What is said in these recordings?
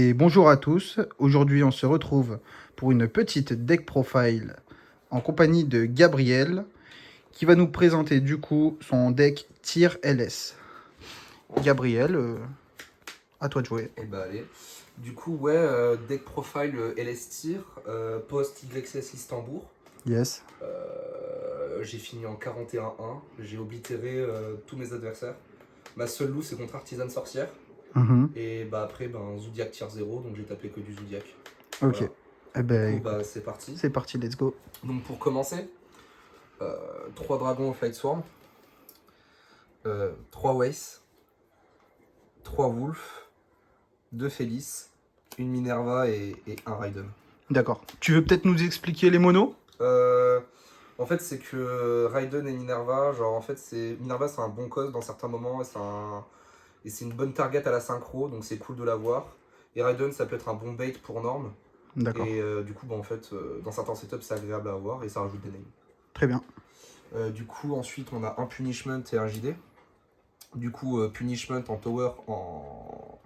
Et bonjour à tous, aujourd'hui on se retrouve pour une petite deck profile en compagnie de Gabriel qui va nous présenter du coup son deck Tier LS. Gabriel, à toi de jouer. Et bah allez. Du coup, ouais, deck profile LS Tier, post YCS Istanbul. Yes. J'ai fini en 41-1, j'ai oblitéré tous mes adversaires. Ma seule loue c'est contre Artisan Sorcière. Et bah après, Zodiac Tier 0, donc j'ai tapé que du Zodiac. Ok. Voilà. Eh ben, Du coup, bah c'est parti. c'est parti, let's go. Donc pour commencer, 3 dragons Flight Swarm, 3 Wace, 3 Wolf, 2 Félix, une Minerva et un Raiden. D'accord. Tu veux peut-être nous expliquer les monos? En fait, c'est que Raiden et Minerva, genre en fait, Minerva c'est un bon cause dans certains moments et c'est une bonne target à la synchro, donc c'est cool de l'avoir. Et Raiden, ça peut être un bon bait pour Norm. D'accord. Et du coup, en fait, dans certains setups, c'est agréable à avoir et ça rajoute des names. Très bien. Du coup, ensuite, on a un Punishment et un JD. Du coup, Punishment en Tower en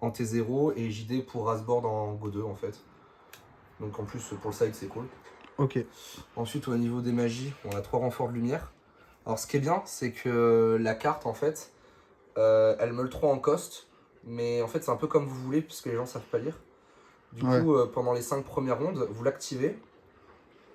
T0 et JD pour Rasboard en Go 2 en fait. Donc en plus, pour le side, c'est cool. Ok. Ensuite, au niveau des magies, on a 3 renforts de lumière. Alors, ce qui est bien, c'est que la carte, en fait, elle meule 3 en cost. Mais en fait, c'est un peu comme vous voulez, puisque les gens savent pas lire. Du coup, pendant les 5 premières rondes, vous l'activez.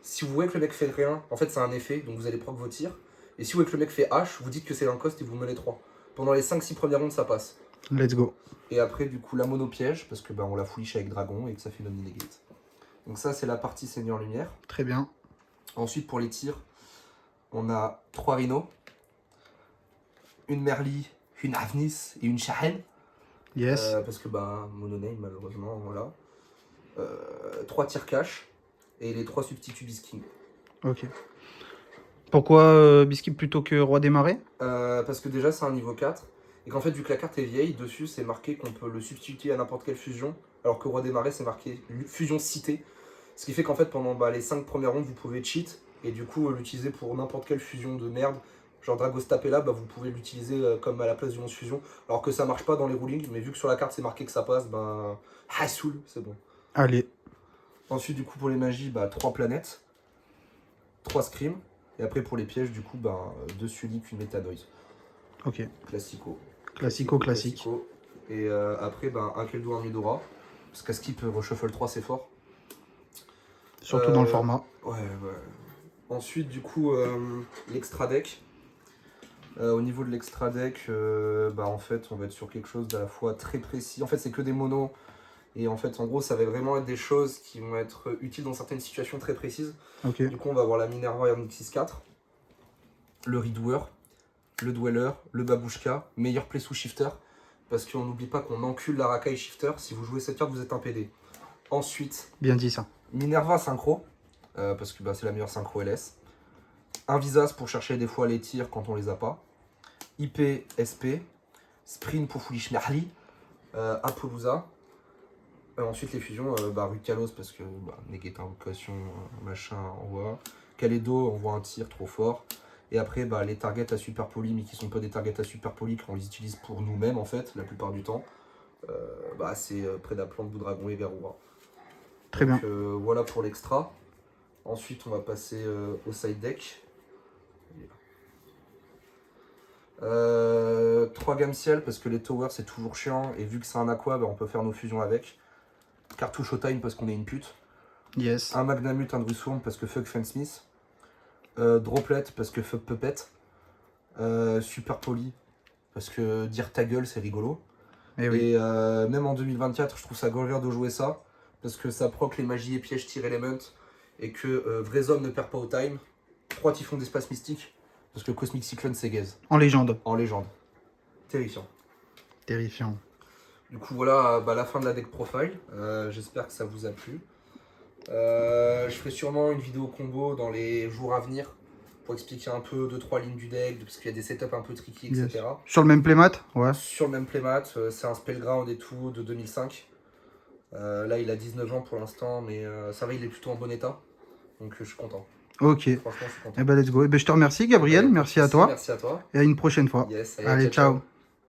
Si vous voyez que le mec fait rien, en fait, c'est un effet, donc vous allez proc vos tirs. Et si vous voyez que le mec fait H, vous dites que c'est un cost et vous meulez 3. Pendant les 5-6 premières rondes, ça passe. Let's go. Et après, du coup, la mono piège, parce que on la foolish avec dragon et que ça fait non negate. Donc ça, c'est la partie Seigneur Lumière. Très bien. Ensuite, pour les tirs, on a 3 rhinos, une Merly, une Avnis et une Shahen. Yes. Parce que mononame, malheureusement, voilà. 3 tirs cash et les 3 substituts Bisking. Ok. Pourquoi Biscuit plutôt que Roi des Marais? Parce que déjà, c'est un niveau 4. Et qu'en fait, vu que la carte est vieille, dessus, c'est marqué qu'on peut le substituer à n'importe quelle fusion. Alors que Roi des Marais, c'est marqué fusion citée. Ce qui fait qu'en fait, pendant les 5 premières rondes, vous pouvez cheat. Et du coup, l'utiliser pour n'importe quelle fusion de merde. Genre Dragostapella, vous pouvez l'utiliser comme à la place du monstre fusion. Alors que ça marche pas dans les rulings. Mais vu que sur la carte, c'est marqué que ça passe, Hassoul, c'est bon. Allez. Ensuite, du coup, pour les magies, 3 planètes. 3 scrims. Et après, pour les pièges, du coup, 2 Sulik, une Métanoïs. Ok. Classico. Classique. Et après, un Keldo, un Midora. Parce qu'à skip, reshuffle 3, c'est fort. Surtout dans le format. Ouais. Ensuite, du coup, l'extra deck. Au niveau de l'extra deck, en fait, on va être sur quelque chose d'à la fois très précis. En fait, c'est que des monos. Et en fait, en gros, ça va vraiment être des choses qui vont être utiles dans certaines situations très précises. Ok. Du coup, on va avoir la Minerva en X6-4, le Redoer, le Dweller, le Babushka, meilleur play sous Shifter. Parce qu'on n'oublie pas qu'on encule la Rakai Shifter. Si vous jouez cette carte, vous êtes un PD. Ensuite, bien dit ça. Minerva synchro, parce que c'est la meilleure synchro LS. Un Visas pour chercher des fois les tirs quand on les a pas. IP, SP. Sprint pour Foolish Merly. Appaloosa. Ensuite les fusions, Rukalos parce que negate invocation, machin, envoie. Kaledo, on voit un tir trop fort. Et après les targets à super poli, mais qui sont pas des targets à super poli, qu'on les utilise pour nous-mêmes en fait, la plupart du temps. C'est Prédaplante, Boudragon et Verroura. Très bien. Voilà pour l'extra. Ensuite on va passer au side deck. 3 gammes ciel parce que les towers c'est toujours chiant et vu que c'est un aqua on peut faire nos fusions avec. Cartouche au time parce qu'on est une pute. Yes. Un Magnamut, un Drusworm parce que fuck Fansmith. Droplet parce que fuck Puppet. Super Poli parce que dire ta gueule c'est rigolo. Et oui. Et même en 2024 je trouve ça gorgeur de jouer ça parce que ça proc les magies et pièges tir element et que Vrais Hommes ne perd pas au time. 3 typhons d'espace mystique parce que Cosmic Cyclone c'est gaze. En légende. En légende. Terrifiant. Terrifiant. Du coup voilà la fin de la deck profile. J'espère que ça vous a plu. Je ferai sûrement une vidéo combo dans les jours à venir pour expliquer un peu 2-3 lignes du deck, parce qu'il y a des setups un peu tricky, etc. Yes. Sur le même playmat? Ouais. Sur le même playmat, c'est un Spellground et tout de 2005. Là il a 19 ans pour l'instant, mais ça va, il est plutôt en bon état. Donc je suis content. Ok. Franchement je suis content. Eh ben let's go. Eh ben, je te remercie Gabriel, merci à toi. Merci à toi. Et à une prochaine fois. Yes, allez ciao.